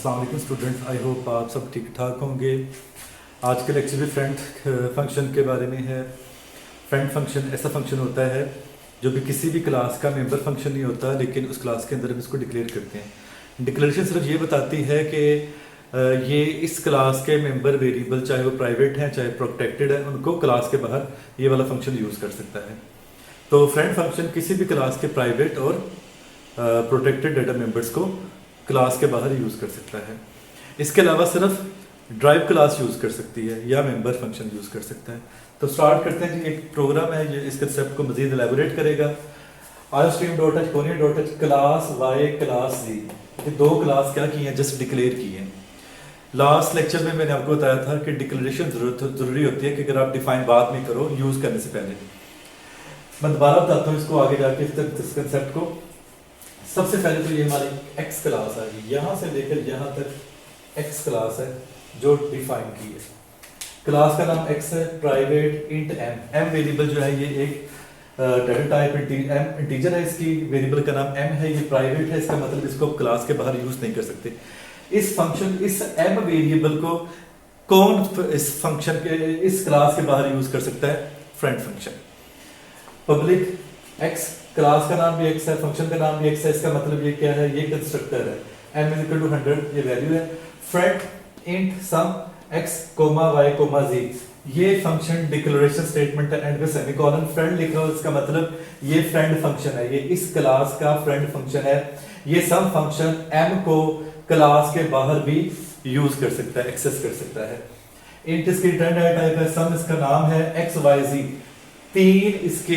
अस्सलाम वालेकुम students, I hope आप सब ठीक ठाक होंगे। आज के लेक्चर भी फ्रेंड फंक्शन के बारे में है। फ्रेंड फंक्शन ऐसा फंक्शन होता है जो भी किसी भी क्लास का मेंबर फंक्शन नहीं होता, लेकिन उस क्लास के अंदर हम इसको डिक्लेयर करते हैं। डिक्लेरेशन सिर्फ ये बताती है कि ये इस क्लास के मेंबर वेरिएबल, चाहे वो प्राइवेट हैं चाहे प्रोटेक्टेड है, उनको क्लास के बाहर ये वाला फंक्शन यूज़ कर सकता है। तो फ्रेंड फंक्शन किसी भी क्लास के प्राइवेट और प्रोटेक्टेड डेटा मेंबर्स को क्लास के बाहर यूज़ कर सकता है। इसके अलावा सिर्फ ड्राइव क्लास यूज़ कर सकती है या मेंबर फंक्शन यूज़ कर सकता है। तो स्टार्ट करते हैं जी। एक प्रोग्राम है, ये इस कंसेप्ट को मजीद एलैबोरेट करेगा। iostream.h कोनिया.h क्लास y क्लास z, ये दो क्लास क्या की हैं, जस्ट डिक्लेयर की हैं। लास्ट लेक्चर में मैंने आपको बताया था कि डिक्लेरेशन ज़रूरी होती है कि अगर आप डिफाइन बाद में करो यूज़ करने से पहले। मैं दोबारा बताता हूँ इसको आगे जाके इस कंसेप्ट को। सबसे पहले तो ये हमारी एक्स क्लास आ गई, यहाँ से लेकर यहाँ तक एक्स क्लास है जो डिफाइन की है। क्लास का नाम एक्स है, private int M. M variable जो है ये एक डेटा टाइप एम इंटीजर है, इसकी वेरिएबल का नाम एम है, ये प्राइवेट है, इसका मतलब इसको क्लास के बाहर यूज नहीं कर सकते। इस फंक्शन इस एम वेरिएबल को कौन इस फंक्शन के इस क्लास के बाहर यूज कर सकता है? Friend function. Public x, class का नाम भी एक्स है, फंक्शन का नाम भी एक्स है, इसका मतलब ये क्या है? ये कंस्ट्रक्टर है। m इज इक्वल टू 100 ये वैल्यू है। Friend int sum x comma y comma z, ये फंक्शन डिक्लेरेशन स्टेटमेंट है, एंड में सेमीकोलन फ्रेंड लिख रहा हूं, इसका मतलब ये फ्रेंड फंक्शन है, ये इस क्लास का फ्रेंड फंक्शन है। ये सम फंक्शन m को क्लास के बाहर भी यूज कर सकता है, एक्सेस कर सकता है। इंट इसकी रिटर्न डाटा टाइप है, सम इसका नाम है, x y z तीन इसके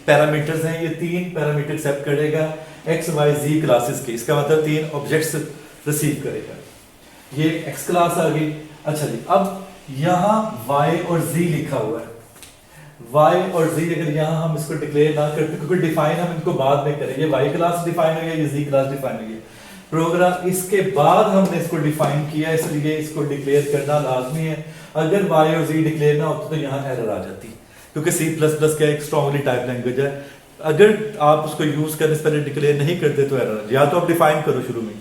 पैरामीटर्स हैं, ये तीन पैरामीटर एक्सेप्ट करेगा एक्स वाई जी क्लासेस के, इसका मतलब तीन ऑब्जेक्ट्स रिसीव करेगा। ये एक्स क्लास आ गई। अच्छा जी, अब यहाँ y और z लिखा हुआ है। y और z अगर यहाँ हम इसको डिक्लेयर ना करते, क्योंकि डिफाइन हम इनको बाद में करेंगे, y क्लास डिफाइन हो गया, ये z क्लास डिफाइन हो गया, प्रोग्राम इसके बाद हमने इसको डिफाइन किया, इसलिए इसको डिक्लेयर करना लाजमी है। अगर y और z डिक्लेयर ना होता तो यहाँ एरर आ जाती, क्योंकि C++ का एक स्ट्रांगली टाइप लैंग्वेज है। अगर आप उसको यूज करने से पहले डिक्लेयर नहीं करते तो एरर, या तो आप डिफाइन करो शुरू में,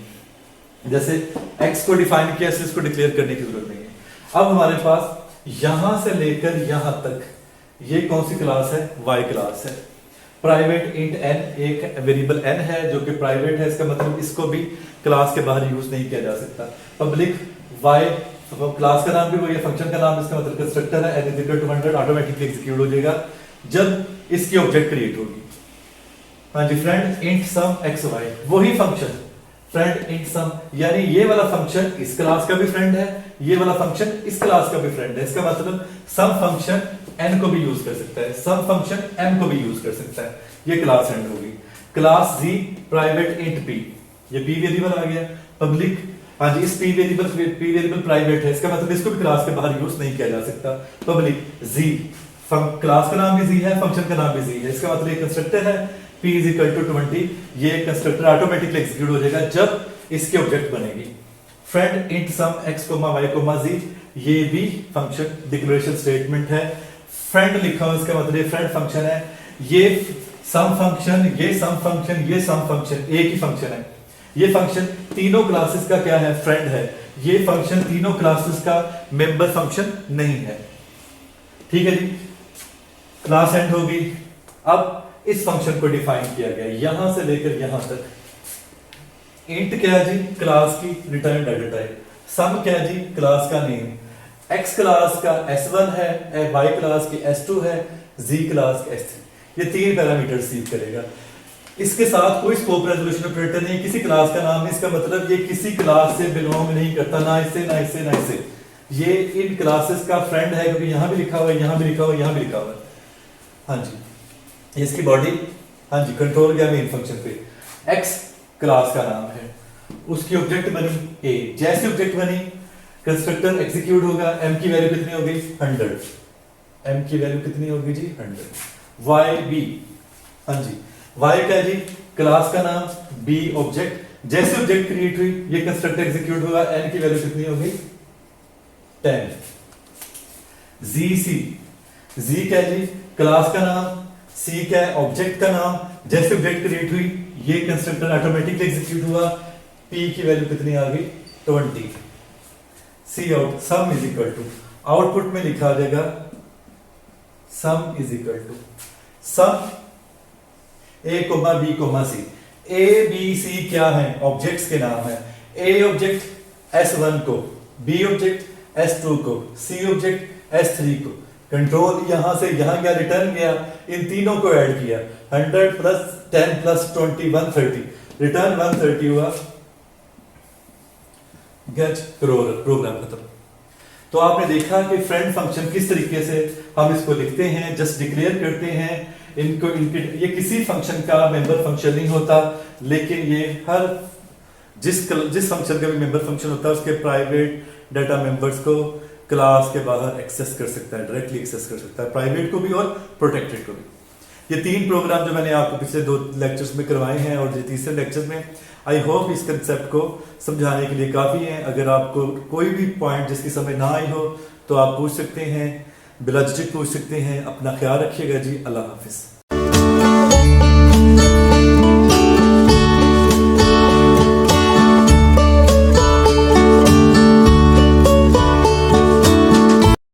जैसे x को डिफाइन किया, इसको डिक्लेयर करने की जरूरत नहीं है। अब हमारे पास यहां से लेकर यहां तक ये कौन सी क्लास है? y क्लास है। प्राइवेट इंट n, एक वेरिएबल n है जो कि प्राइवेट है, इसका मतलब इसको भी क्लास के बाहर यूज नहीं किया जा सकता। पब्लिक y, क्लास का नाम भी वही है, फंक्शन का नाम, इसका मतलब कंस्ट्रक्टर है, n is equal to 100 automatically execute हो जाएगा जब इसकी ऑब्जेक्ट क्रिएट होगी। हाँ जी, friend int sum X Y, वही फंक्शन फ्रेंड इंट सम, यानी ये वाला फंक्शन इस क्लास का भी फ्रेंड है, ये वाला फंक्शन इस क्लास का भी फ्रेंड है। इसका मतलब सम फंक्शन n को भी यूज कर सकता है, सम फंक्शन m को भी यूज कर सकता है। ये क्लास एंड होगी। Class z private int p, ये p वेरिएबल आ गया। पब्लिक, हाँ जी, इस p वेरिएबल प्राइवेट है, इसका मतलब इसको भी क्लास के बाहर यूज नहीं किया जा सकता। पब्लिक z, क्लास का नाम भी z है, फंक्शन का नाम भी z है, इसका मतलब ये कंस्ट्रक्टर है, p इज इक्वल टू 20, ये कंस्ट्रक्टर ऑटोमेटिकली एग्जीक्यूट हो जाएगा जब इसकी ऑब्जेक्ट बनेगी। Friend int sum x comma y comma z, ये भी फंक्शन डिक्लेरेशन स्टेटमेंट है। फ्रेंड लिखा हुआ, इसका मतलब ये फ्रेंड फंक्शन है। ये सम फंक्शन, ये सम फंक्शन, ये सम फंक्शन एक ही फंक्शन है। ये फंक्शन तीनों क्लासेस का क्या है? फ्रेंड है। ये फंक्शन तीनों क्लासेस का मेंबर फंक्शन नहीं है। ठीक है जी, क्लास एंड होगी। अब इस फंक्शन को डिफाइन किया गया यहां से लेकर यहां तक। इंट क्या है जी? क्लास की रिटर्न डाटा टाइप। सम क्या है जी? क्लास का नेम। एक्स क्लास का s1 है, y क्लास की s2 है, z क्लास का s3, ये तीन पैरामीटर रिसीव करेगा। इसके साथ कोई स्कोप रेजोल्यूशन ऑपरेटर नहीं, किसी क्लास का नाम नहीं, इसका मतलब ये किसी क्लास से बिलोंग नहीं करता, ना इससे ना इससे ना इससे। ये इन क्लासेस का फ्रेंड है, क्योंकि यहां भी लिखा हुआ है, यहां भी लिखा हुआ है, यहां भी लिखा हुआ है। हाँ जी, इसकी बॉडी, हाँ जी, कंट्रोल गया मेन फंक्शन पे। एक्स क्लास का नाम है, उसकी ऑब्जेक्ट बनी a, जैसे ऑब्जेक्ट बनी कंस्ट्रक्टर एग्जीक्यूट होगा। m की वैल्यू कितनी होगी? 100। m की वैल्यू कितनी होगी जी? 100। y b, हाँ जी, y का जी क्लास का नाम, b ऑब्जेक्ट, जैसे ऑब्जेक्ट क्रिएट हुई ये कंस्ट्रक्टर एग्जीक्यूट होगा, n की वैल्यू कितनी होगी? 10। z c, z क्या जी? क्लास का नाम, c क्या है? ऑब्जेक्ट का नाम, जैसे ऑब्जेक्ट क्रिएट हुई ये कंस्ट्रक्टर ऑटोमेटिकली एग्जीक्यूट हुआ, p की वैल्यू कितनी आ गई? 20। C out sum is equal to, output में लिखा जाएगा sum is equal to sum A comma B comma C. A B C क्या है? ऑब्जेक्ट्स के नाम है। ए ऑब्जेक्ट S1 को, बी ऑब्जेक्ट S2 को, सी ऑब्जेक्ट S3 को। कंट्रोल यहां से यहां गया, रिटर्न गया, इन तीनों को ऐड किया, 100 प्लस 10 प्लस 20 130, रिटर्न 130 हुआ, गेट प्रोग्राम खत्म। तो आपने देखा कि फ्रेंड फंक्शन किस तरीके से हम इसको लिखते हैं, जस्ट डिक्लेयर करते हैं इनको। ये किसी फंक्शन का मेंबर फंक्शन नहीं होता, लेकिन ये हर जिस फंक्शन का भी मेंबर फंक्शन होता है उसके प्राइवेट डाटा मेंबर्स को क्लास के बाहर एक्सेस कर सकता है, डायरेक्टली एक्सेस कर सकता है, प्राइवेट को भी और प्रोटेक्टेड को भी। ये 3 प्रोग्राम जो मैंने आपको पिछले 2 लेक्चर्स में करवाए हैं और ये तीसरे लेक्चर में, आई होप इस कंसेप्ट को समझाने के लिए काफ़ी है। अगर आपको कोई भी पॉइंट जिसकी समझ ना आई हो तो आप पूछ सकते हैं, बिला झिझक पूछ सकते हैं। अपना ख्याल रखिएगा जी। अल्लाह हाफिज़।